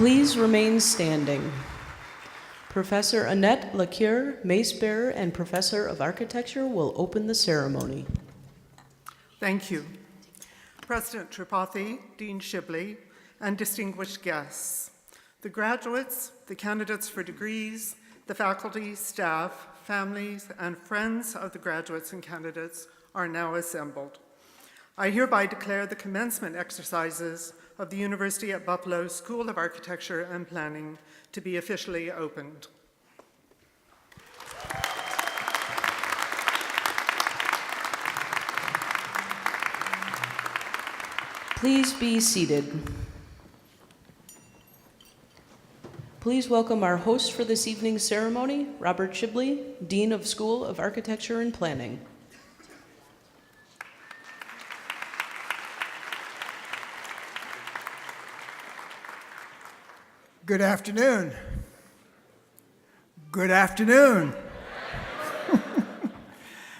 Please remain standing. Professor Annette Lacure, Mace Bearer and Professor of Architecture, will open the ceremony. Thank you. President Tripathi, Dean Shibley, and distinguished guests, the graduates, the candidates for degrees, the faculty, staff, families, and friends of the graduates and candidates are now assembled. I hereby declare the commencement exercises of the University at Buffalo School of Architecture and Planning to be officially opened. Please be seated. Please welcome our host for this evening's ceremony, Robert Shibley, Dean of School of Architecture and Planning. Good afternoon. Good afternoon.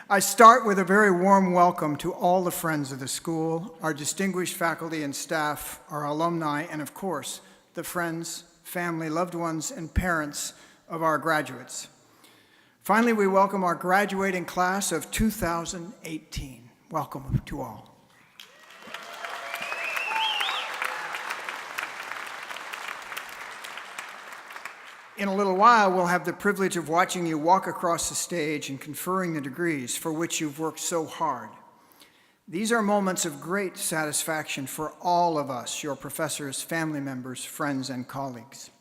I start with a very warm welcome to all the friends of the school, our distinguished faculty and staff, our alumni, and of course, the friends, family, loved ones, and parents of our graduates. Finally, we welcome our graduating class of 2018. Welcome to all. In a little while, we'll have the privilege of watching you walk across the stage and conferring the degrees for which you've worked so hard. These are moments of great satisfaction for all of us, your professors, family members, friends, and colleagues.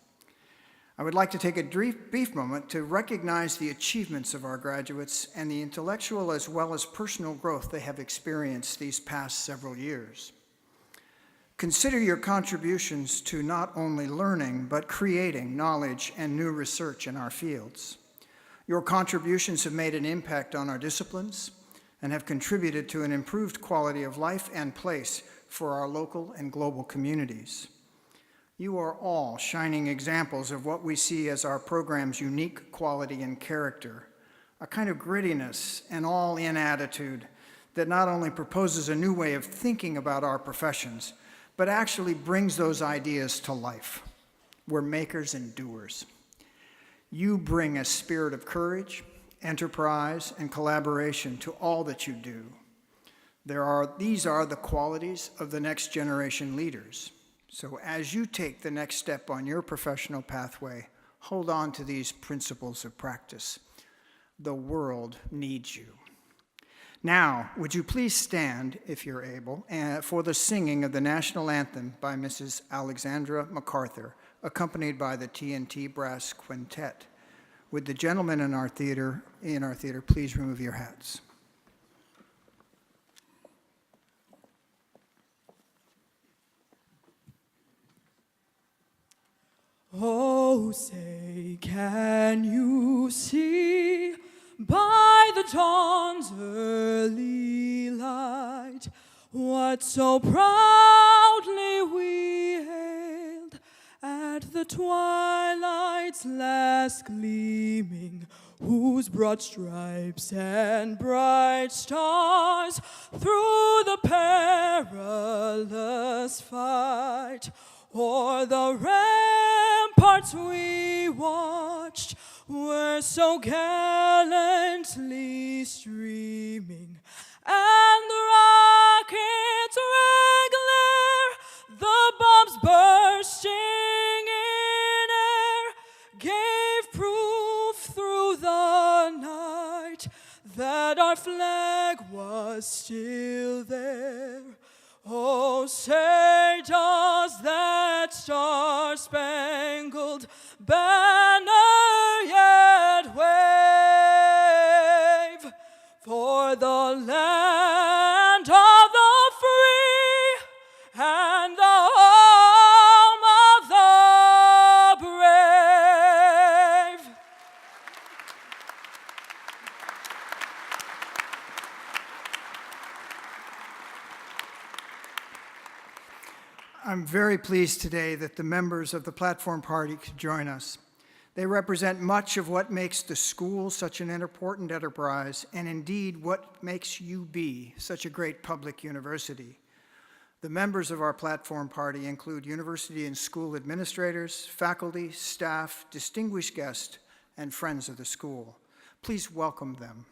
I would like to take a brief moment to recognize the achievements of our graduates and the intellectual as well as personal growth they have experienced these past several years. Consider your contributions to not only learning, but creating knowledge and new research in our fields. Your contributions have made an impact on our disciplines and have contributed to an improved quality of life and place for our local and global communities. You are all shining examples of what we see as our program's unique quality and character, a kind of grittiness and all-in attitude that not only proposes a new way of thinking about our professions, but actually brings those ideas to life. We're makers and doers. You bring a spirit of courage, enterprise, and collaboration to all that you do. These are the qualities of the next generation leaders. So as you take the next step on your professional pathway, hold on to these principles of practice. The world needs you. Now, would you please stand, if you're able, for the singing of the national anthem by Mrs. Alexandra MacArthur, accompanied by the TNT Brass Quintet. Would the gentlemen in our theater please remove your hats? Oh, say, can you see by the dawn's early light what so proudly we hailed at the twilight's last gleaming, whose broad stripes and bright stars through the perilous fight o'er the ramparts we watched were so gallantly streaming, and the rocket's red glare, the bombs bursting in air, gave proof through the night that our flag was still there. Oh, say does that star-spangled banner yet wave for the land of the free and the home of the brave? I'm very pleased today that the members of the Platform Party could join us. They represent much of what makes the school such an important enterprise, and indeed what makes UB such a great public university. The members of our platform party include university and school administrators, faculty, staff, distinguished guests, and friends of the school. Please welcome them.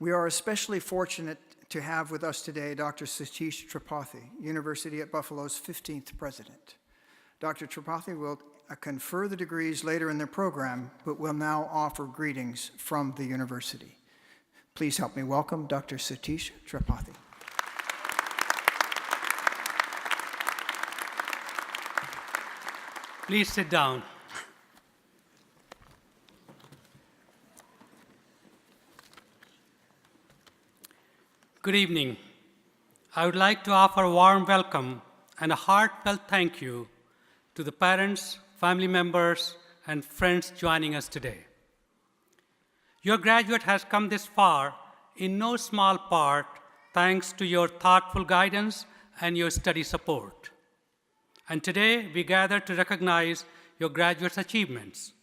We are especially fortunate to have with us today Dr. Satish Tripathi, University at Buffalo's 15th president. Dr. Tripathi will confer the degrees later in the program, but will now offer greetings from the university. Please help me welcome Dr. Satish Tripathi. Please sit down. Good evening. I would like to offer a warm welcome and a heartfelt thank you to the parents, family members, and friends joining us today. Your graduate has come this far in no small part thanks to your thoughtful guidance and your steady support. And today we gather to recognize your graduates' achievements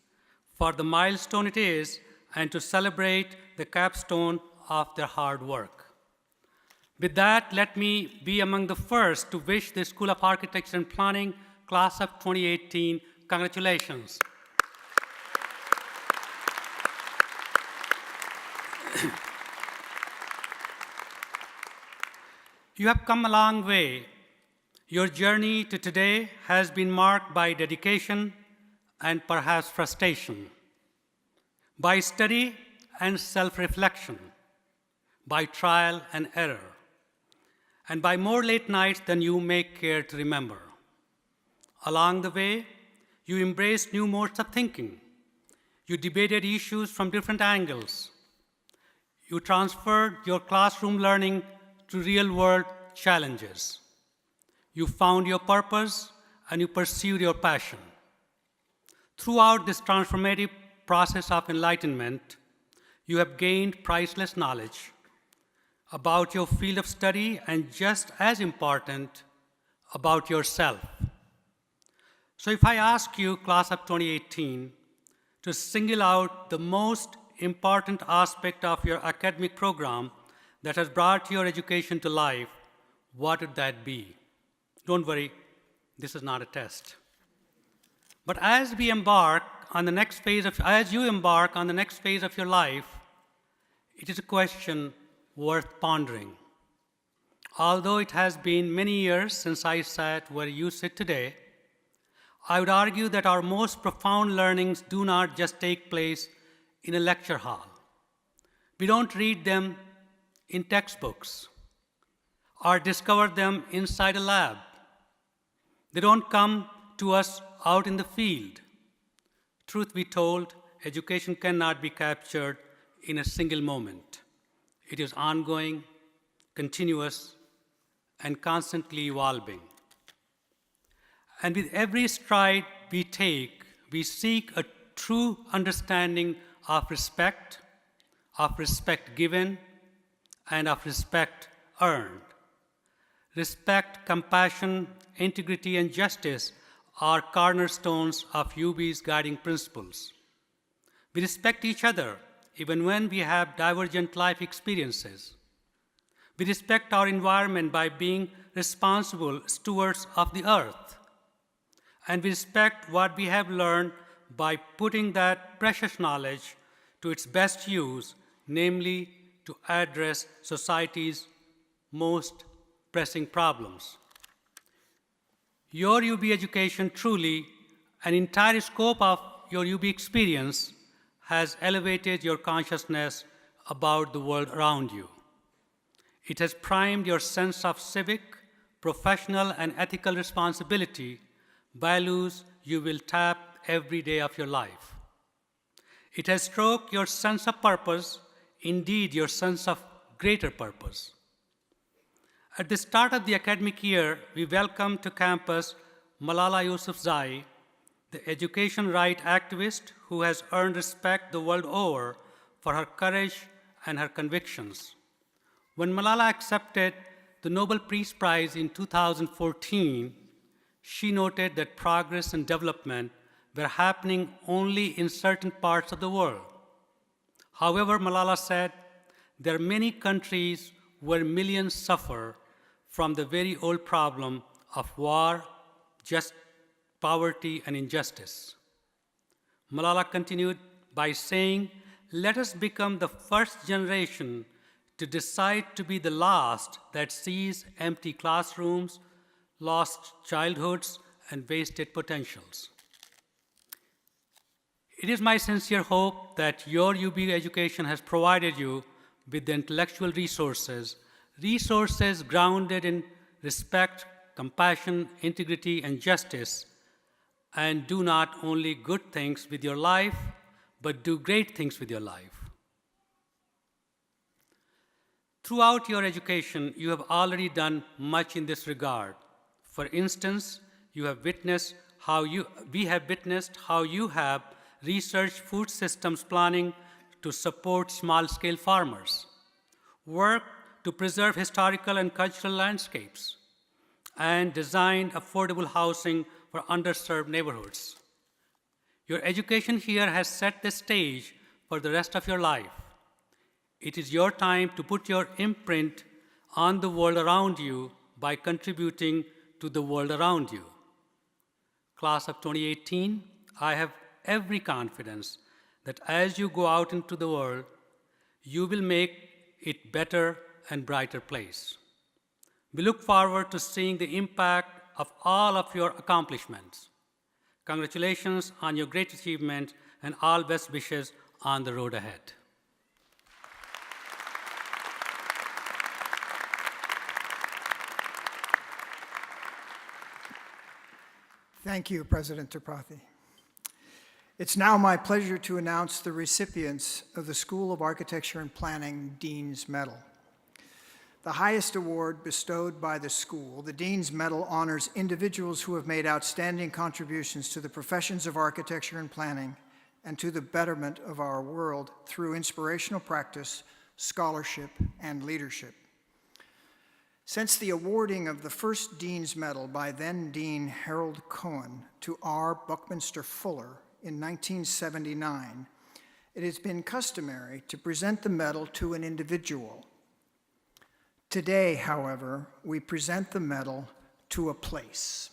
for the milestone it is and to celebrate the capstone of their hard work. With that, let me be among the first to wish the School of Architecture and Planning Class of 2018 congratulations. You have come a long way. Your journey to today has been marked by dedication and perhaps frustration, by study and self-reflection, by trial and error, and by more late nights than you may care to remember. Along the way, you embraced new modes of thinking. You debated issues from different angles. You transferred your classroom learning to real-world challenges. You found your purpose and you pursued your passion. Throughout this transformative process of enlightenment, you have gained priceless knowledge about your field of study and, just as important, about yourself. So if I ask you, Class of 2018, to single out the most important aspect of your academic program that has brought your education to life, what would that be? Don't worry, this is not a test. But as you embark on the next phase of your life, it is a question worth pondering. Although it has been many years since I sat where you sit today, I would argue that our most profound learnings do not just take place in a lecture hall. We don't read them in textbooks or discover them inside a lab. They don't come to us out in the field. Truth be told, education cannot be captured in a single moment. It is ongoing, continuous, and constantly evolving. And with every stride we take, we seek a true understanding of respect given, and of respect earned. Respect, compassion, integrity, and justice are cornerstones of UB's guiding principles. We respect each other even when we have divergent life experiences. We respect our environment by being responsible stewards of the earth. And we respect what we have learned by putting that precious knowledge to its best use, namely to address society's most pressing problems. Your UB education truly, an entire scope of your UB experience, has elevated your consciousness about the world around you. It has primed your sense of civic, professional, and ethical responsibility, values you will tap every day of your life. It has stroked your sense of purpose, indeed your sense of greater purpose. At the start of the academic year, we welcome to campus Malala Yousafzai, the education rights activist who has earned respect the world over for her courage and her convictions. When Malala accepted the Nobel Peace Prize in 2014, she noted that progress and development were happening only in certain parts of the world. However, Malala said, there are many countries where millions suffer from the very old problem of war, just poverty, and injustice. Malala continued by saying, let us become the first generation to decide to be the last that sees empty classrooms, lost childhoods, and wasted potentials. It is my sincere hope that your UB education has provided you with the intellectual resources grounded in respect, compassion, integrity, and justice, and do not only good things with your life, but do great things with your life. Throughout your education, you have already done much in this regard. For instance, we have witnessed how you have researched food systems planning to support small-scale farmers, work to preserve historical and cultural landscapes, and designed affordable housing for underserved neighborhoods. Your education here has set the stage for the rest of your life. It is your time to put your imprint on the world around you by contributing to the world around you. Class of 2018, I have every confidence that as you go out into the world, you will make it better and brighter place. We look forward to seeing the impact of all of your accomplishments. Congratulations on your great achievement and all best wishes on the road ahead. Thank you, President Tripathi. It's now my pleasure to announce the recipients of the School of Architecture and Planning Dean's Medal. The highest award bestowed by the school, the Dean's Medal, honors individuals who have made outstanding contributions to the professions of architecture and planning and to the betterment of our world through inspirational practice, scholarship, and leadership. Since the awarding of the first Dean's Medal by then-Dean Harold Cohen to R. Buckminster Fuller in 1979, it has been customary to present the medal to an individual. Today, however, we present the medal to a place,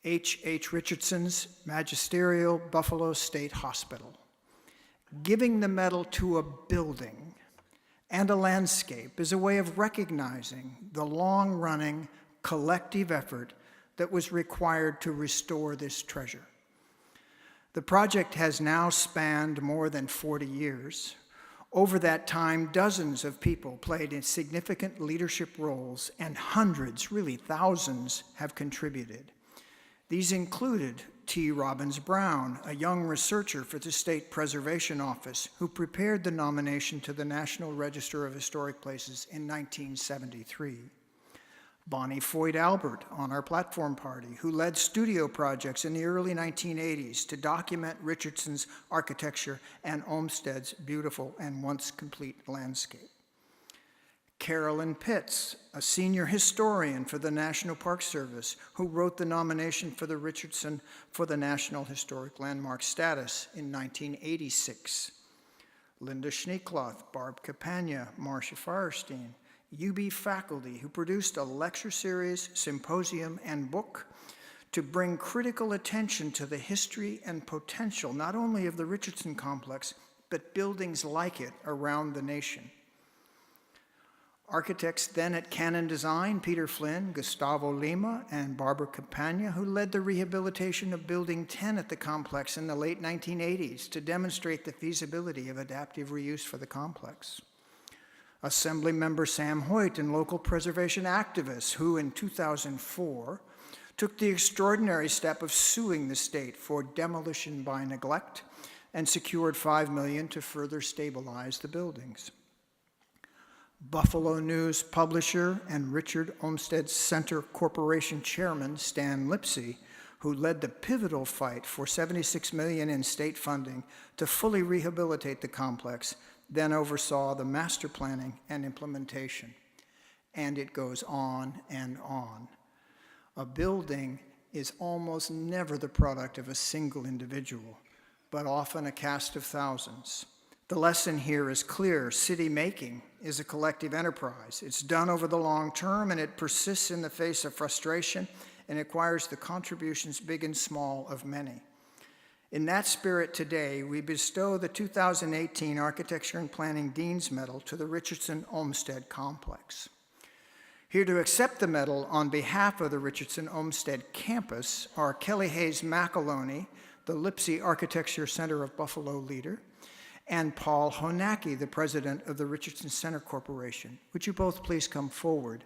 H. Richardson's Magisterial Buffalo State Hospital. Giving the medal to a building and a landscape is a way of recognizing the long-running collective effort that was required to restore this treasure. The project has now spanned more than 40 years. Over that time, dozens of people played in significant leadership roles, and hundreds, really thousands, have contributed. These included T. Robbins Brown, a young researcher for the State Preservation Office, who prepared the nomination to the National Register of Historic Places in 1973. Bonnie Foyd Albert on our platform party, who led studio projects in the early 1980s to document Richardson's architecture and Olmsted's beautiful and once complete landscape. Carolyn Pitts, a senior historian for the National Park Service, who wrote the nomination for the Richardson for the National Historic Landmark status in 1986. Linda Schneekloth, Barb Capagna, Marcia Firestein, UB faculty who produced a lecture series, symposium, and book to bring critical attention to the history and potential not only of the Richardson complex, but buildings like it around the nation. Architects then at Canon Design, Peter Flynn, Gustavo Lima, and Barbara Capagna, who led the rehabilitation of Building 10 at the complex in the late 1980s to demonstrate the feasibility of adaptive reuse for the complex. Assemblymember Sam Hoyt and local preservation activists who in 2004 took the extraordinary step of suing the state for demolition by neglect and secured $5 million to further stabilize the buildings. Buffalo News publisher and Richard Olmsted Center Corporation chairman Stan Lipsey, who led the pivotal fight for $76 million in state funding to fully rehabilitate the complex, then oversaw the master planning and implementation. And it goes on and on. A building is almost never the product of a single individual, but often a cast of thousands. The lesson here is clear. City making is a collective enterprise. It's done over the long term, and it persists in the face of frustration and requires the contributions, big and small, of many. In that spirit today, we bestow the 2018 Architecture and Planning Dean's Medal to the Richardson Olmsted Complex. Here to accept the medal on behalf of the Richardson Olmsted campus are Kelly Hayes McAloney, the Lipsey Architecture Center of Buffalo leader, and Paul Honacki, the president of the Richardson Center Corporation. Would you both please come forward?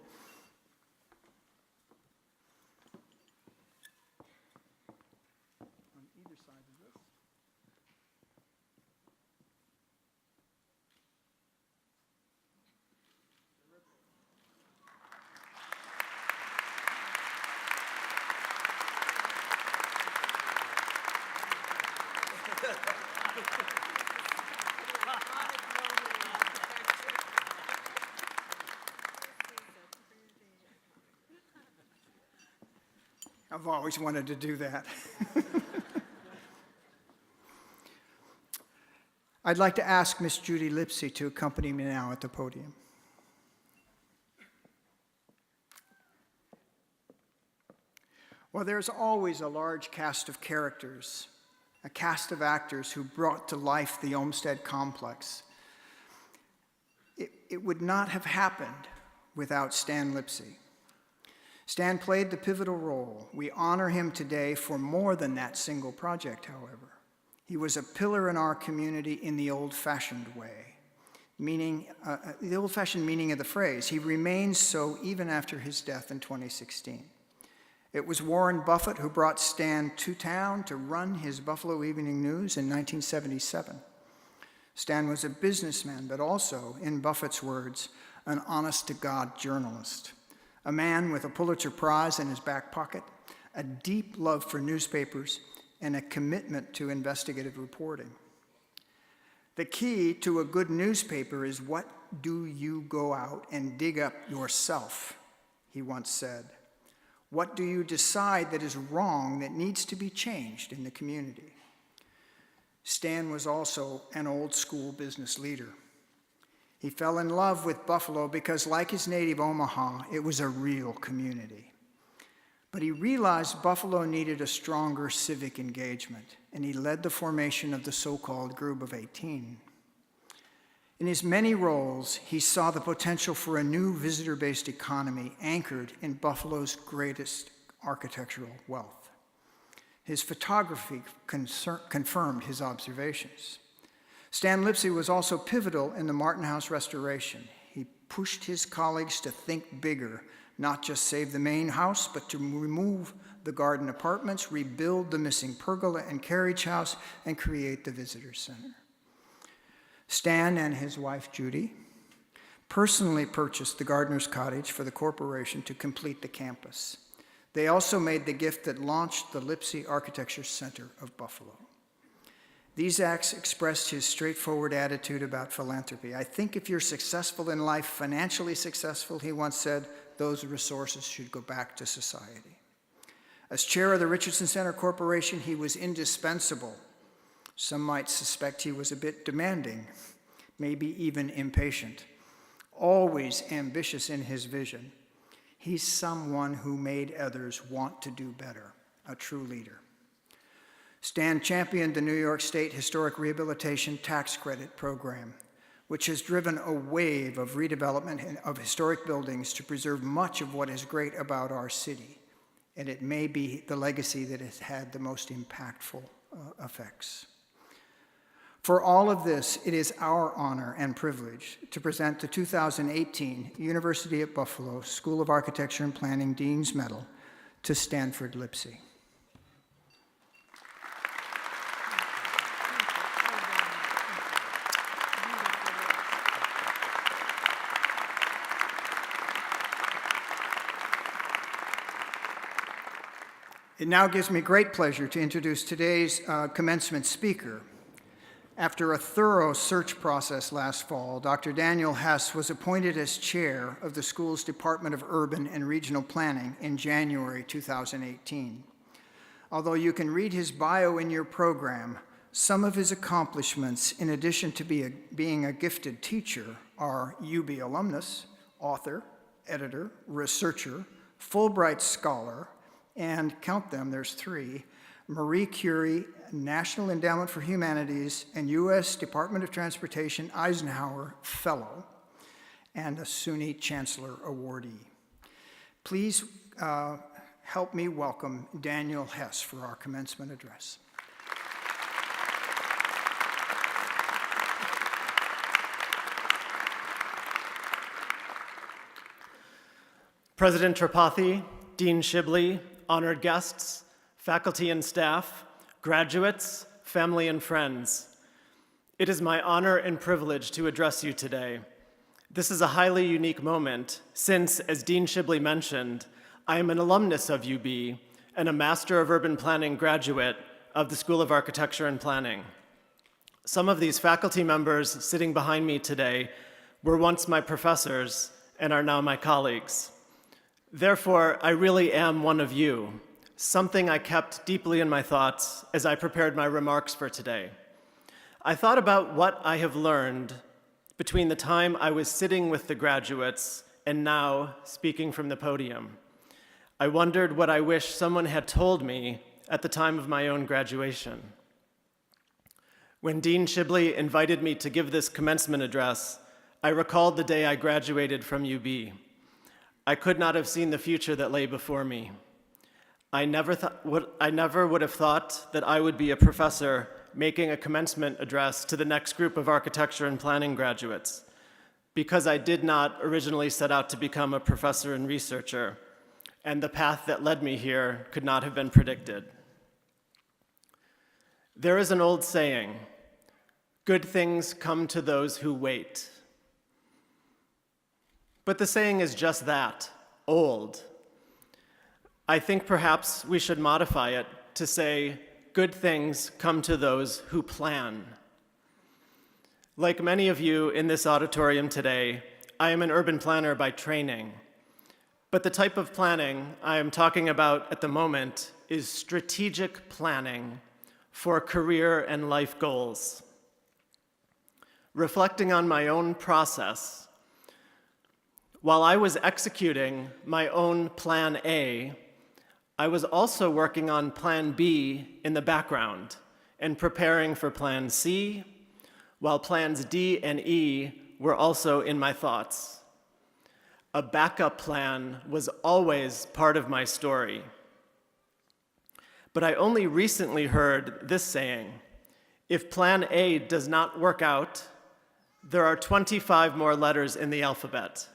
I've always wanted to do that. I'd like to ask Miss Judy Lipsey to accompany me now at the podium. Well, there's always a large cast of characters, a cast of actors who brought to life the Olmsted complex. It would not have happened without Stan Lipsey. Stan played the pivotal role. We honor him today for more than that single project, however. He was a pillar in our community in the old-fashioned way, meaning the old-fashioned meaning of the phrase. He remains so even after his death in 2016. It was Warren Buffett who brought Stan to town to run his Buffalo Evening News in 1977. Stan was a businessman, but also, in Buffett's words, an honest-to-God journalist. A man with a Pulitzer Prize in his back pocket, a deep love for newspapers, and a commitment to investigative reporting. The key to a good newspaper is, what do you go out and dig up yourself, he once said. What do you decide that is wrong, that needs to be changed in the community? Stan was also an old-school business leader. He fell in love with Buffalo because, like his native Omaha, it was a real community. But he realized Buffalo needed a stronger civic engagement, and he led the formation of the so-called Group of 18. In his many roles, he saw the potential for a new visitor-based economy anchored in Buffalo's greatest architectural wealth. His photography confirmed his observations. Stan Lipsey was also pivotal in the Martin House restoration. He pushed his colleagues to think bigger, not just save the main house, but to remove the garden apartments, rebuild the missing pergola and carriage house, and create the visitor center. Stan and his wife, Judy, personally purchased the gardener's cottage for the corporation to complete the campus. They also made the gift that launched the Lipsey Architecture Center of Buffalo. These acts expressed his straightforward attitude about philanthropy. I think if you're successful in life, financially successful, he once said, those resources should go back to society. As chair of the Richardson Center Corporation, he was indispensable. Some might suspect he was a bit demanding, maybe even impatient, always ambitious in his vision. He's someone who made others want to do better, a true leader. Stan championed the New York State Historic Rehabilitation Tax Credit Program, which has driven a wave of redevelopment of historic buildings to preserve much of what is great about our city, and it may be the legacy that has had the most impactful effects. For all of this, it is our honor and privilege to present the 2018 University at Buffalo School of Architecture and Planning Dean's Medal to Stanford Lipsey. It now gives me great pleasure to introduce today's commencement speaker. After a thorough search process last fall, Dr. Daniel Hess was appointed as chair of the school's Department of Urban and Regional Planning in January 2018. Although you can read his bio in your program, some of his accomplishments, in addition to being a gifted teacher, are UB alumnus, author, editor, researcher, Fulbright scholar, and count them, there's 3, Marie Curie, National Endowment for Humanities, and U.S. Department of Transportation Eisenhower Fellow, and a SUNY Chancellor Awardee. Please help me welcome Daniel Hess for our commencement address. President Tripathi, Dean Shibley, honored guests, faculty and staff, graduates, family and friends. It is my honor and privilege to address you today. This is a highly unique moment since, as Dean Shibley mentioned, I am an alumnus of UB and a Master of Urban Planning graduate of the School of Architecture and Planning. Some of these faculty members sitting behind me today were once my professors and are now my colleagues. Therefore, I really am one of you, something I kept deeply in my thoughts as I prepared my remarks for today. I thought about what I have learned between the time I was sitting with the graduates and now speaking from the podium. I wondered what I wish someone had told me at the time of my own graduation. When Dean Shibley invited me to give this commencement address, I recalled the day I graduated from UB. I could not have seen the future that lay before me. I never would have thought that I would be a professor making a commencement address to the next group of architecture and planning graduates, because I did not originally set out to become a professor and researcher, and the path that led me here could not have been predicted. There is an old saying, "Good things come to those who wait." But the saying is just that, old. I think perhaps we should modify it to say, good things come to those who plan. Like many of you in this auditorium today, I am an urban planner by training. But the type of planning I am talking about at the moment is strategic planning for career and life goals. Reflecting on my own process, while I was executing my own Plan A, I was also working on Plan B in the background and preparing for Plan C, while Plans D and E were also in my thoughts. A backup plan was always part of my story. But I only recently heard this saying, if Plan A does not work out, there are 25 more letters in the alphabet.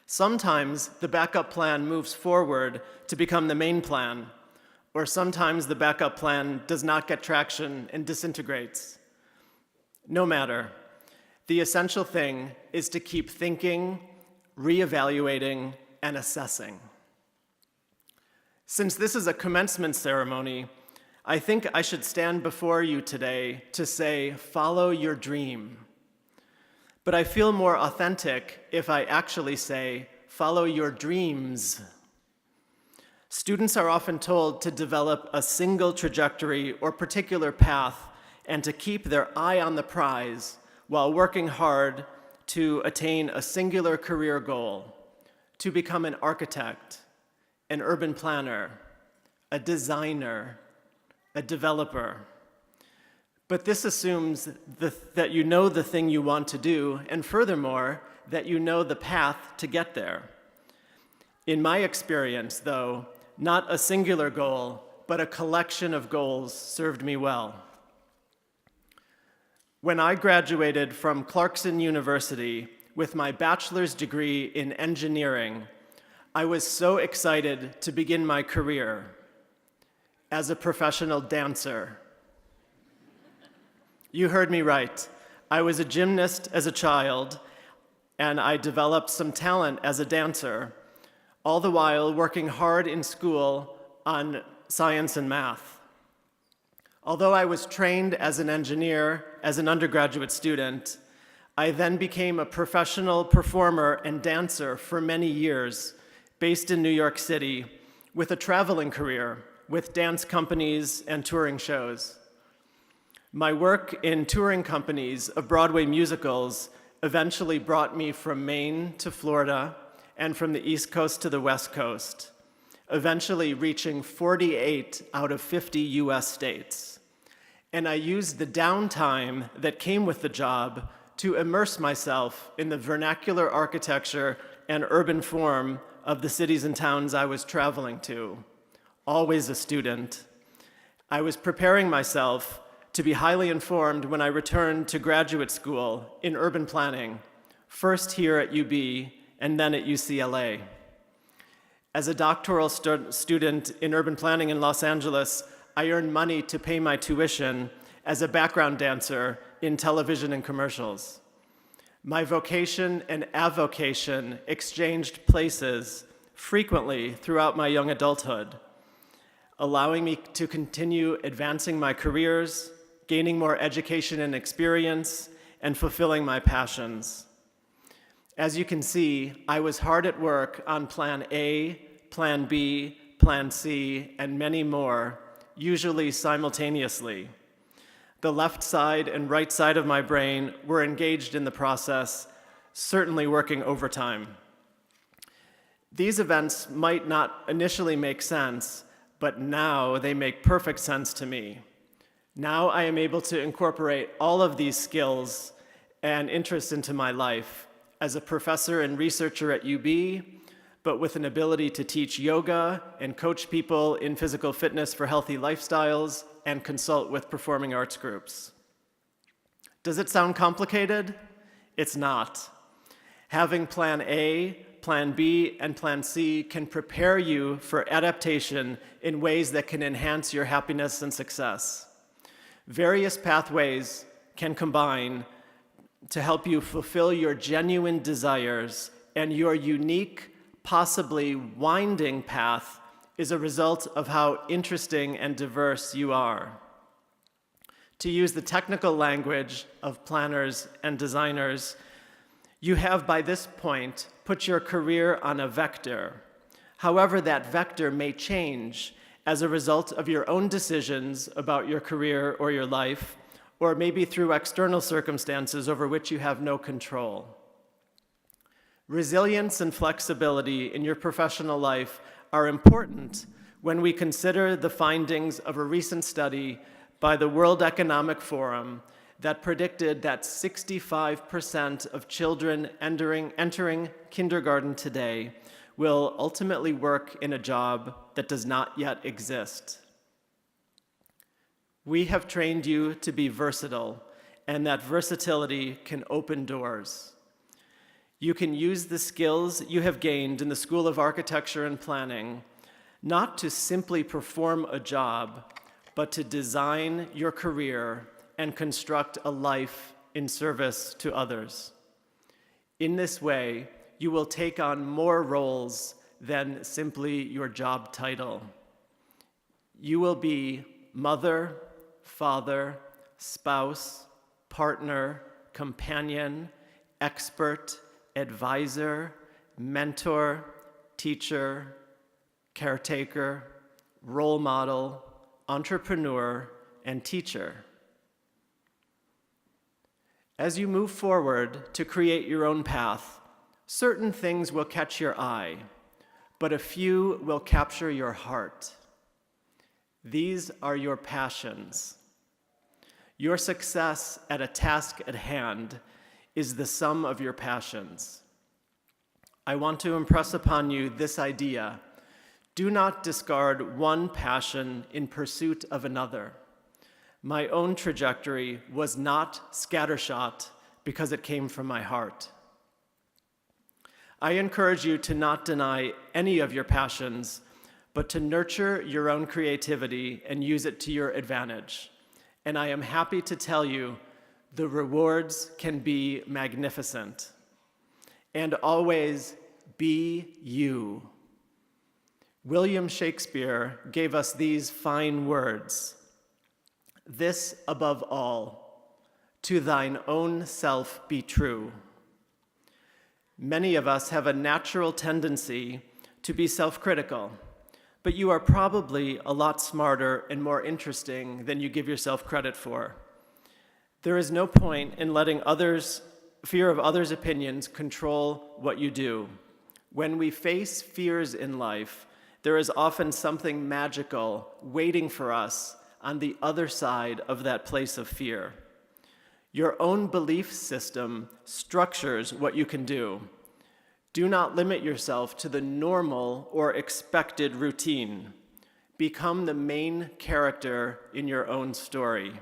Sometimes the backup plan moves forward to become the main plan, or sometimes the backup plan does not get traction and disintegrates. No matter, the essential thing is to keep thinking, reevaluating, and assessing. Since this is a commencement ceremony, I think I should stand before you today to say, follow your dream. But I feel more authentic if I actually say, follow your dreams. Students are often told to develop a single trajectory or particular path and to keep their eye on the prize while working hard to attain a singular career goal, to become an architect, an urban planner, a designer, a developer. But this assumes that you know the thing you want to do, and furthermore, that you know the path to get there. In my experience, though, not a singular goal, but a collection of goals served me well. When I graduated from Clarkson University with my bachelor's degree in engineering, I was so excited to begin my career as a professional dancer. You heard me right. I was a gymnast as a child, and I developed some talent as a dancer, all the while working hard in school on science and math. Although I was trained as an engineer as an undergraduate student, I then became a professional performer and dancer for many years, based in New York City, with a traveling career with dance companies and touring shows. My work in touring companies of Broadway musicals eventually brought me from Maine to Florida and from the East Coast to the West Coast, eventually reaching 48 out of 50 US states. And I used the downtime that came with the job to immerse myself in the vernacular architecture and urban form of the cities and towns I was traveling to. Always a student. I was preparing myself to be highly informed when I returned to graduate school in urban planning, first here at UB and then at UCLA. As a doctoral student in urban planning in Los Angeles, I earned money to pay my tuition as a background dancer in television and commercials. My vocation and avocation exchanged places frequently throughout my young adulthood, allowing me to continue advancing my careers, gaining more education and experience, and fulfilling my passions. As you can see, I was hard at work on Plan A, Plan B, Plan C, and many more, usually simultaneously. The left side and right side of my brain were engaged in the process, certainly working overtime. These events might not initially make sense, but now they make perfect sense to me. Now I am able to incorporate all of these skills and interests into my life as a professor and researcher at UB, but with an ability to teach yoga and coach people in physical fitness for healthy lifestyles and consult with performing arts groups. Does it sound complicated? It's not. Having Plan A, Plan B, and Plan C can prepare you for adaptation in ways that can enhance your happiness and success. Various pathways can combine to help you fulfill your genuine desires, and your unique, possibly winding path is a result of how interesting and diverse you are. To use the technical language of planners and designers, you have by this point put your career on a vector. However, that vector may change as a result of your own decisions about your career or your life, or maybe through external circumstances over which you have no control. Resilience and flexibility in your professional life are important when we consider the findings of a recent study by the World Economic Forum that predicted that 65% of children entering kindergarten today will ultimately work in a job that does not yet exist. We have trained you to be versatile, and that versatility can open doors. You can use the skills you have gained in the School of Architecture and Planning not to simply perform a job, but to design your career and construct a life in service to others. In this way, you will take on more roles than simply your job title. You will be mother, father, spouse, partner, companion, expert, advisor, mentor, teacher, caretaker, role model, entrepreneur, and teacher. As you move forward to create your own path, certain things will catch your eye, but a few will capture your heart. These are your passions. Your success at a task at hand is the sum of your passions. I want to impress upon you this idea. Do not discard one passion in pursuit of another. My own trajectory was not scattershot because it came from my heart. I encourage you to not deny any of your passions, but to nurture your own creativity and use it to your advantage. And I am happy to tell you the rewards can be magnificent. And always be you. William Shakespeare gave us these fine words: "This above all, to thine own self be true." Many of us have a natural tendency to be self-critical, but you are probably a lot smarter and more interesting than you give yourself credit for. There is no point in letting fear of others' opinions control what you do. When we face fears in life, there is often something magical waiting for us on the other side of that place of fear. Your own belief system structures what you can do. Do not limit yourself to the normal or expected routine. Become the main character in your own story.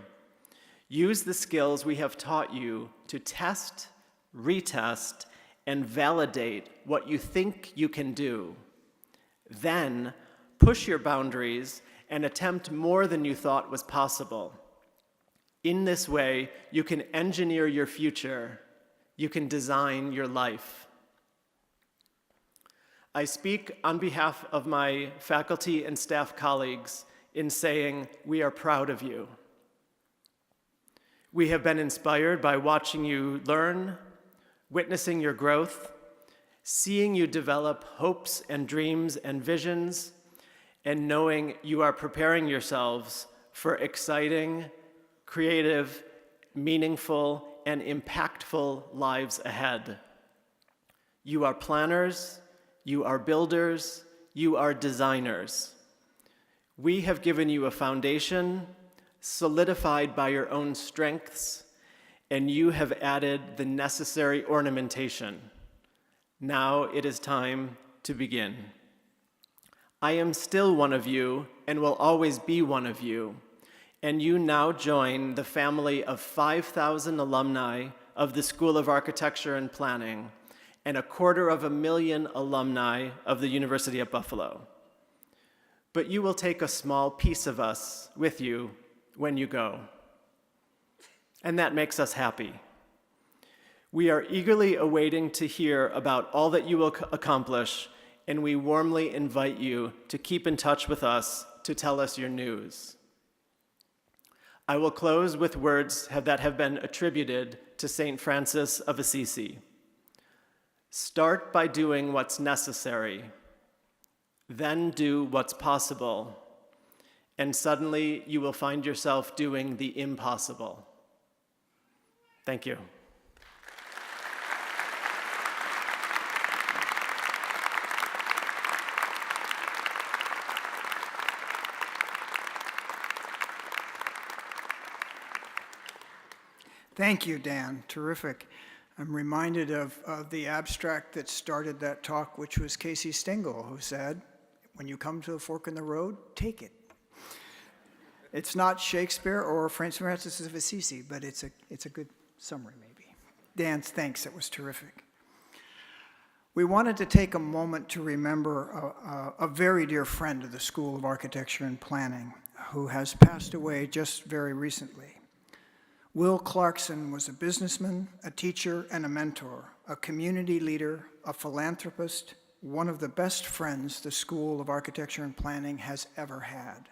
Use the skills we have taught you to test, retest, and validate what you think you can do. Then, push your boundaries and attempt more than you thought was possible. In this way, you can engineer your future. You can design your life. I speak on behalf of my faculty and staff colleagues in saying we are proud of you. We have been inspired by watching you learn, witnessing your growth, seeing you develop hopes and dreams and visions, and knowing you are preparing yourselves for exciting, creative, meaningful, and impactful lives ahead. You are planners, you are builders, you are designers. We have given you a foundation solidified by your own strengths, and you have added the necessary ornamentation. Now it is time to begin. I am still one of you and will always be one of you, and you now join the family of 5,000 alumni of the School of Architecture and Planning and 250,000 alumni of the University at Buffalo. But you will take a small piece of us with you when you go, and that makes us happy. We are eagerly awaiting to hear about all that you will accomplish, and we warmly invite you to keep in touch with us to tell us your news. I will close with words that have been attributed to St. Francis of Assisi. Start by doing what's necessary, then do what's possible, and suddenly you will find yourself doing the impossible. Thank you. Thank you, Dan. Terrific. I'm reminded of the abstract that started that talk, which was Casey Stengel, who said, when you come to a fork in the road, take it. It's not Shakespeare or St. Francis of Assisi, but it's a good summary, maybe. Dan, thanks. That was terrific. We wanted to take a moment to remember a very dear friend of the School of Architecture and Planning who has passed away just very recently. Will Clarkson was a businessman, a teacher, and a mentor, a community leader, a philanthropist, one of the best friends the School of Architecture and Planning has ever had.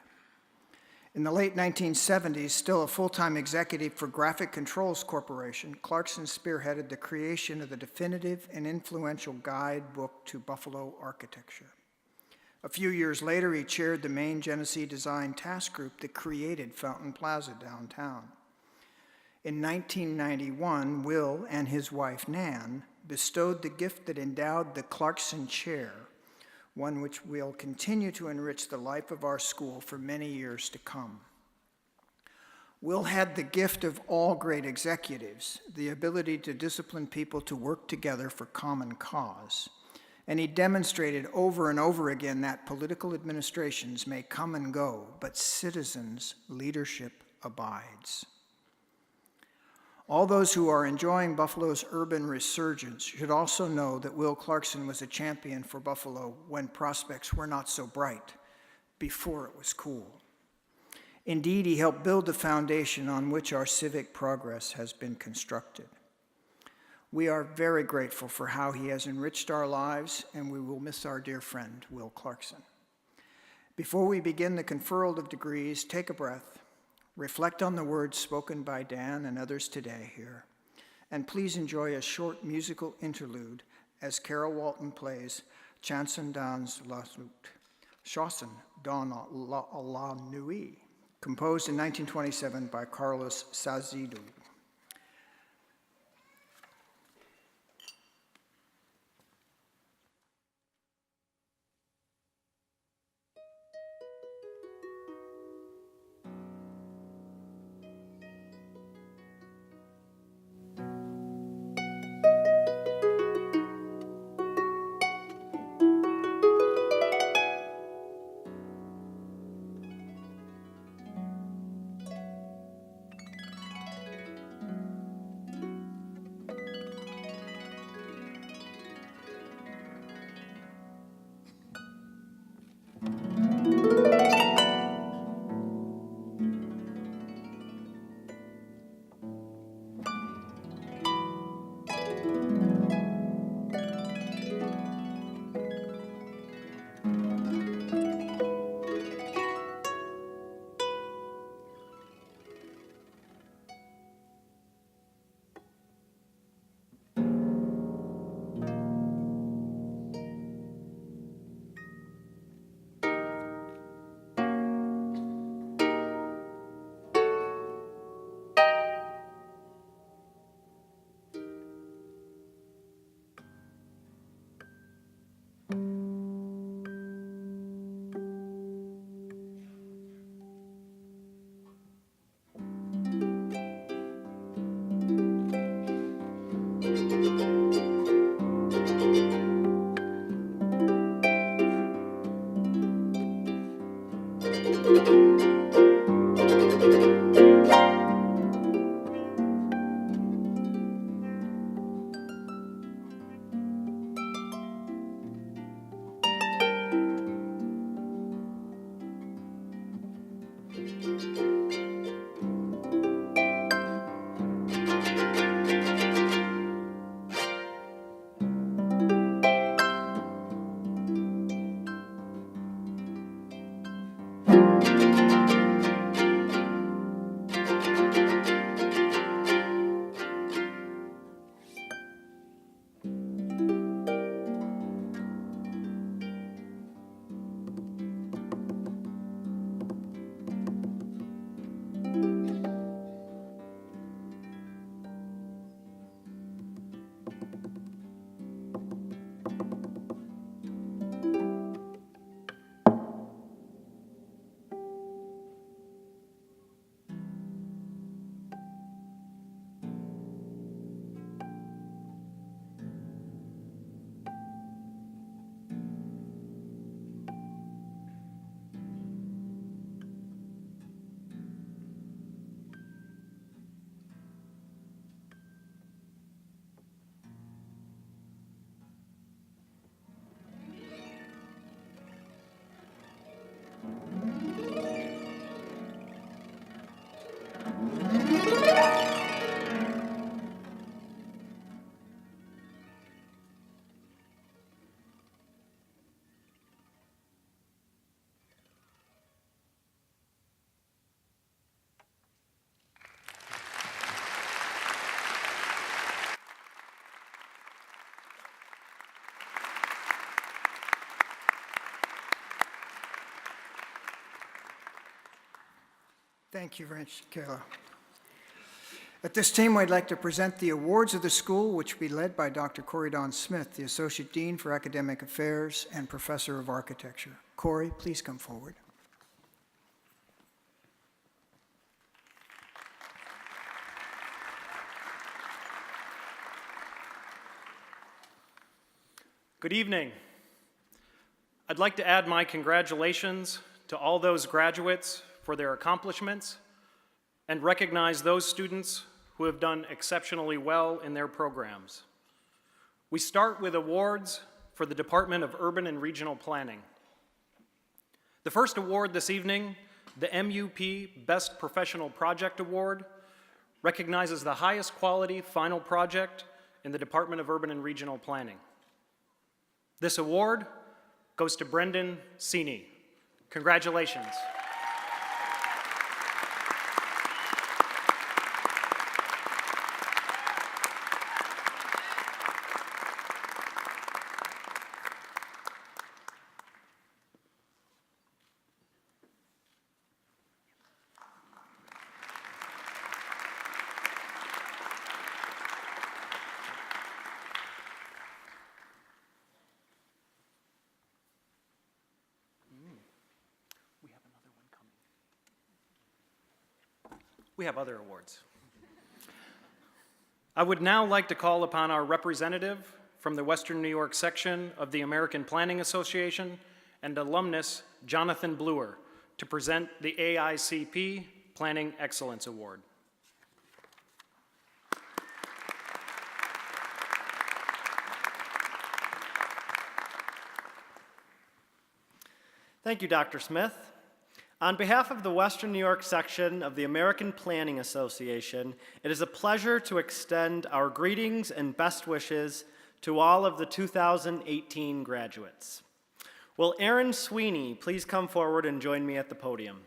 In the late 1970s, still a full-time executive for Graphic Controls Corporation, Clarkson spearheaded the creation of the definitive and influential guidebook to Buffalo architecture. A few years later, he chaired the main Genesee Design Task Group that created Fountain Plaza downtown. In 1991, Will and his wife, Nan, bestowed the gift that endowed the Clarkson Chair, one which will continue to enrich the life of our school for many years to come. Will had the gift of all great executives, the ability to discipline people to work together for common cause. And he demonstrated over and over again that political administrations may come and go, but citizens' leadership abides. All those who are enjoying Buffalo's urban resurgence should also know that Will Clarkson was a champion for Buffalo when prospects were not so bright, before it was cool. Indeed, he helped build the foundation on which our civic progress has been constructed. We are very grateful for how he has enriched our lives, and we will miss our dear friend, Will Clarkson. Before we begin the conferral of degrees, take a breath. Reflect on the words spoken by Dan and others today here, and please enjoy a short musical interlude as Carol Walton plays Chanson dans la Route. Chausson dans la nuit, composed in 1927 by Carlos Sazidou. Thank you very much, Kayla. At this time, I'd like to present the awards of the school, which will be led by Dr. Corey Don Smith, the Associate Dean for Academic Affairs and Professor of Architecture. Corey, please come forward. Good evening. I'd like to add my congratulations to all those graduates for their accomplishments and recognize those students who have done exceptionally well in their programs. We start with awards for the Department of Urban and Regional Planning. The first award this evening, the MUP Best Professional Project Award, recognizes the highest quality final project in the Department of Urban and Regional Planning. This award goes to Brendan Sini. Congratulations. We have other awards. I would now like to call upon our representative from the Western New York section of the American Planning Association and alumnus Jonathan Bluer to present the AICP Planning Excellence Award. Thank you, Dr. Smith. On behalf of the Western New York section of the American Planning Association, it is a pleasure to extend our greetings and best wishes to all of the 2018 graduates. Will Aaron Sweeney please come forward and join me at the podium?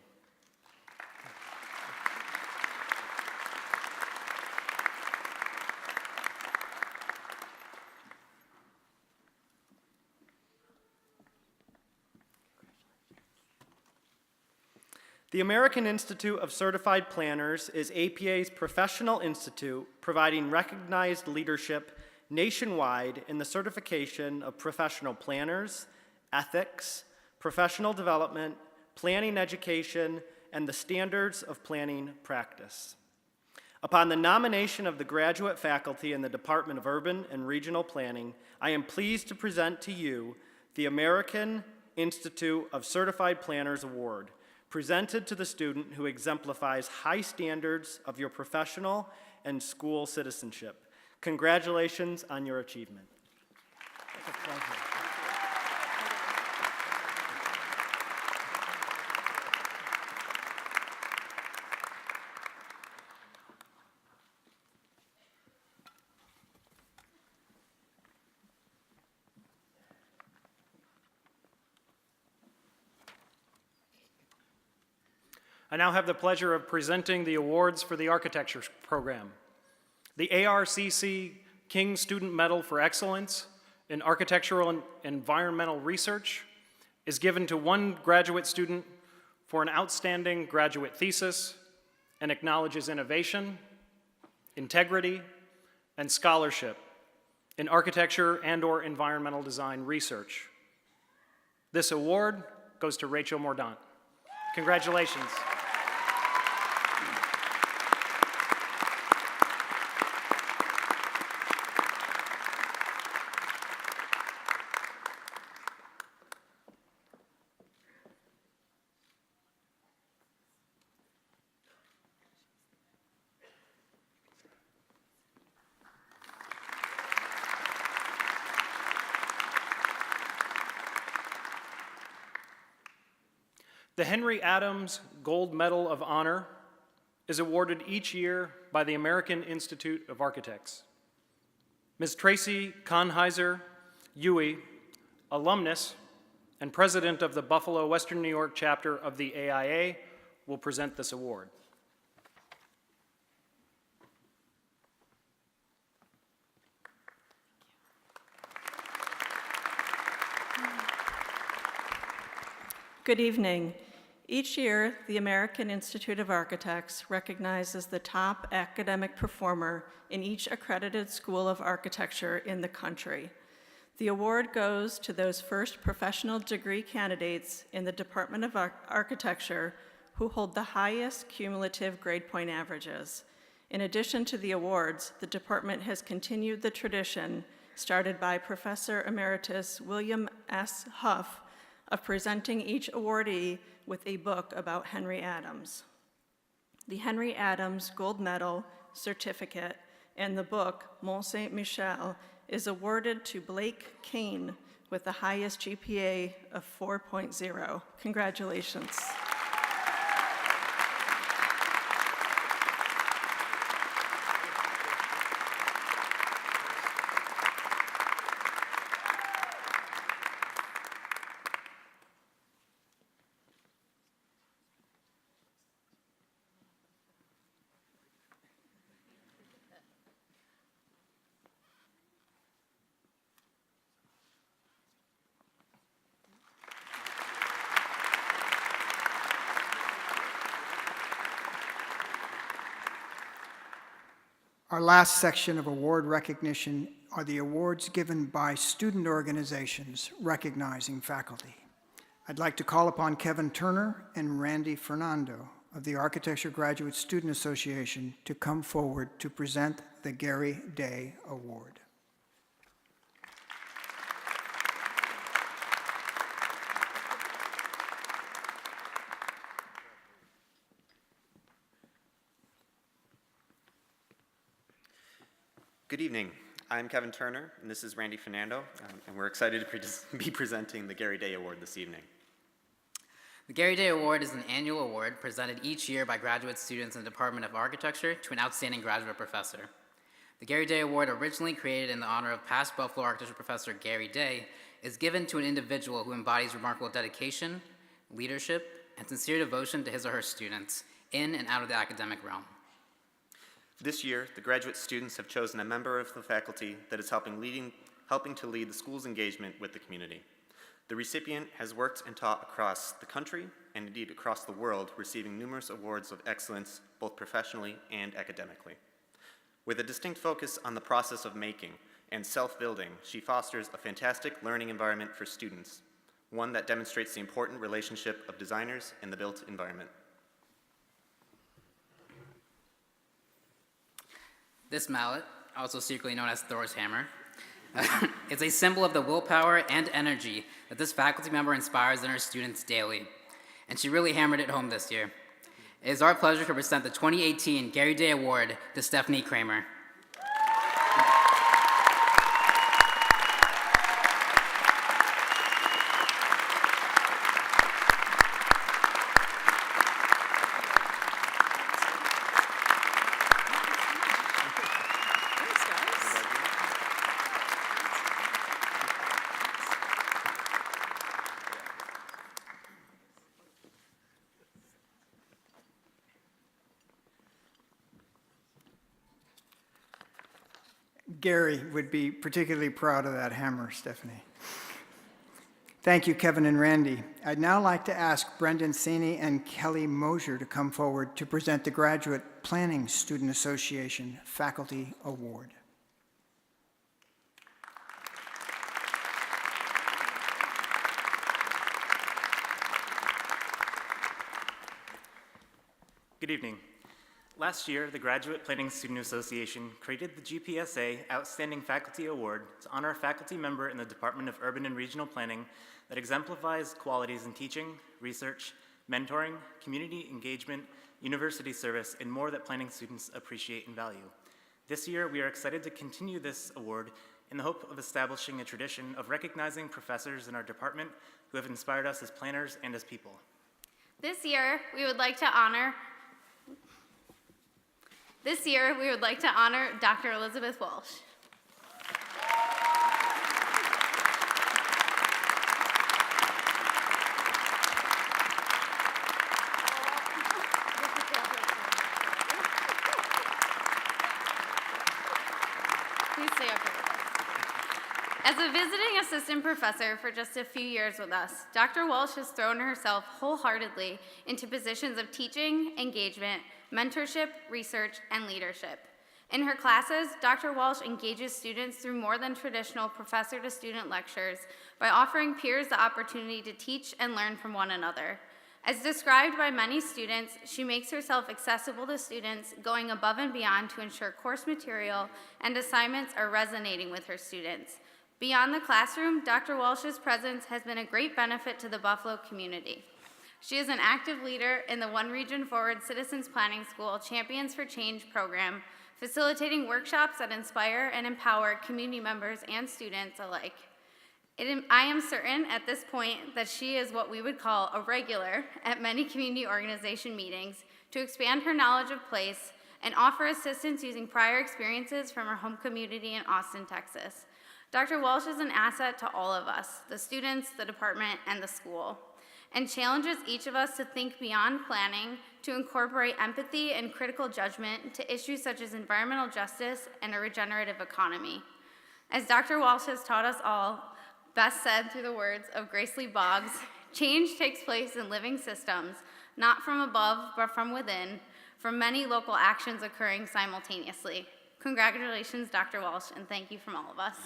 The American Institute of Certified Planners is APA's professional institute providing recognized leadership nationwide in the certification of professional planners, ethics, professional development, planning education, and the standards of planning practice. Upon the nomination of the graduate faculty in the Department of Urban and Regional Planning, I am pleased to present to you the American Institute of Certified Planners Award, presented to the student who exemplifies high standards of your professional and school citizenship. Congratulations on your achievement. It's a pleasure. I now have the pleasure of presenting the awards for the architecture program. The ARCC King Student Medal for Excellence in Architectural and Environmental Research is given to one graduate student for an outstanding graduate thesis and acknowledges innovation, integrity, and scholarship in architecture and/or environmental design research. This award goes to Rachel Mordaunt. Congratulations. The Henry Adams Gold Medal of Honor is awarded each year by the American Institute of Architects. Ms. Tracy Konheiser Yui, alumnus and president of the Buffalo Western New York chapter of the AIA, will present this award. Good evening. Each year, the American Institute of Architects recognizes the top academic performer in each accredited school of architecture in the country. The award goes to those first professional degree candidates in the Department of Architecture who hold the highest cumulative grade point averages. In addition to the awards, the department has continued the tradition started by Professor Emeritus William S. Huff of presenting each awardee with a book about Henry Adams. The Henry Adams Gold Medal, Certificate, and the book Mont Saint-Michel is awarded to Blake Kane with the highest GPA of 4.0. Congratulations. Our last section of award recognition are the awards given by student organizations recognizing faculty. I'd like to call upon Kevin Turner and Randy Fernando, of the Architecture Graduate Student Association to come forward to present the Gary Day Award. Good evening. I'm Kevin Turner, and this is Randy Fernando, and we're excited to be presenting the Gary Day Award this evening. The Gary Day Award is an annual award presented each year by graduate students in the Department of Architecture to an outstanding graduate professor. The Gary Day Award, originally created in the honor of past Buffalo architecture professor Gary Day, is given to an individual who embodies remarkable dedication, leadership, and sincere devotion to his or her students in and out of the academic realm. This year, the graduate students have chosen a member of the faculty that is helping to lead the school's engagement with the community. The recipient has worked and taught across the country and indeed across the world, receiving numerous awards of excellence both professionally and academically. With a distinct focus on the process of making and self-building, she fosters a fantastic learning environment for students, one that demonstrates the important relationship of designers and the built environment. This mallet, also secretly known as Thor's hammer, is a symbol of the willpower and energy that this faculty member inspires in her students daily. And she really hammered it home this year. It is our pleasure to present the 2018 Gary Day Award to Stephanie Kramer. Gary would be particularly proud of that hammer, Stephanie. Thank you, Kevin and Randy. I'd now like to ask Brendan Saney and Kelly Mosier to come forward to present the Graduate Planning Student Association Faculty Award. Good evening. Last year, the Graduate Planning Student Association created the GPSA Outstanding Faculty Award to honor a faculty member in the Department of Urban and Regional Planning that exemplifies qualities in teaching, research, mentoring, community engagement, university service, and more that planning students appreciate and value. This year, we are excited to continue this award in the hope of establishing a tradition of recognizing professors in our department who have inspired us as planners and as people. This year, we would like to honor Dr. Elizabeth Walsh. Please stay up here. As a visiting assistant professor for just a few years with us, Dr. Walsh has thrown herself wholeheartedly into positions of teaching, engagement, mentorship, research, and leadership. In her classes, Dr. Walsh engages students through more than traditional professor-to-student lectures by offering peers the opportunity to teach and learn from one another. As described by many students, she makes herself accessible to students, going above and beyond to ensure course material and assignments are resonating with her students. Beyond the classroom, Dr. Walsh's presence has been a great benefit to the Buffalo community. She is an active leader in the One Region Forward Citizens Planning School Champions for Change program, facilitating workshops that inspire and empower community members and students alike. I am certain at this point that she is what we would call a regular at many community organization meetings to expand her knowledge of place and offer assistance using prior experiences from her home community in Austin, Texas. Dr. Walsh is an asset to all of us, the students, the department, and the school, and challenges each of us to think beyond planning to incorporate empathy and critical judgment to issues such as environmental justice and a regenerative economy. As Dr. Walsh has taught us all, best said through the words of Grace Lee Boggs, change takes place in living systems, not from above, but from within, from many local actions occurring simultaneously. Congratulations, Dr. Walsh, and thank you from all of us.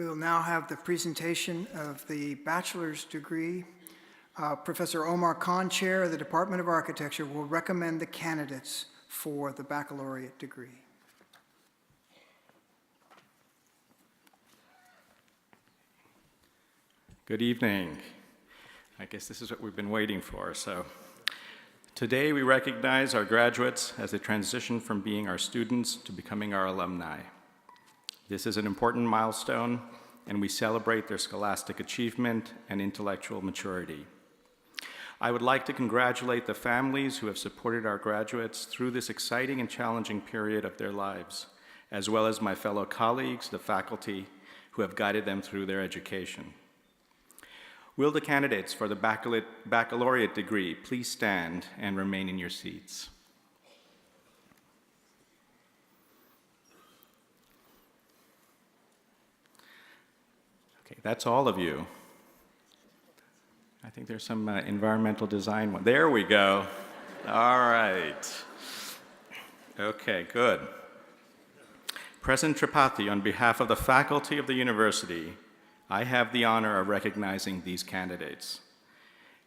We will now have the presentation of the bachelor's degree. Professor Omar Khan, Chair of the Department of Architecture, will recommend the candidates for the baccalaureate degree. Good evening. I guess this is what we've been waiting for. So today we recognize our graduates as they transition from being our students to becoming our alumni. This is an important milestone, and we celebrate their scholastic achievement and intellectual maturity. I would like to congratulate the families who have supported our graduates through this exciting and challenging period of their lives, as well as my fellow colleagues, the faculty, who have guided them through their education. Will the candidates for the baccalaureate degree please stand and remain in your seats? Okay, that's all of you. I think there's some environmental design one. There we go. All right. Okay, good. President Tripathi, on behalf of the faculty of the university, I have the honor of recognizing these candidates.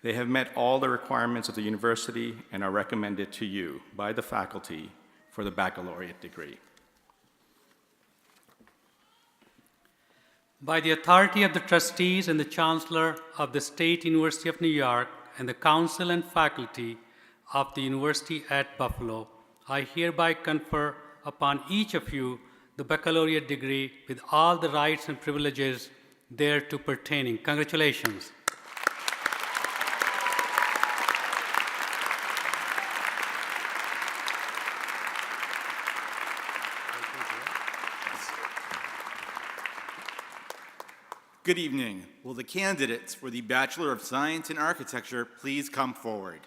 They have met all the requirements of the university and are recommended to you by the faculty for the baccalaureate degree. By the authority of the trustees and the chancellor of the State University of New York and the council and faculty of the University at Buffalo, I hereby confer upon each of you the baccalaureate degree with all the rights and privileges thereto pertaining. Congratulations. Good evening. Will the candidates for the Bachelor of Science in Architecture please come forward?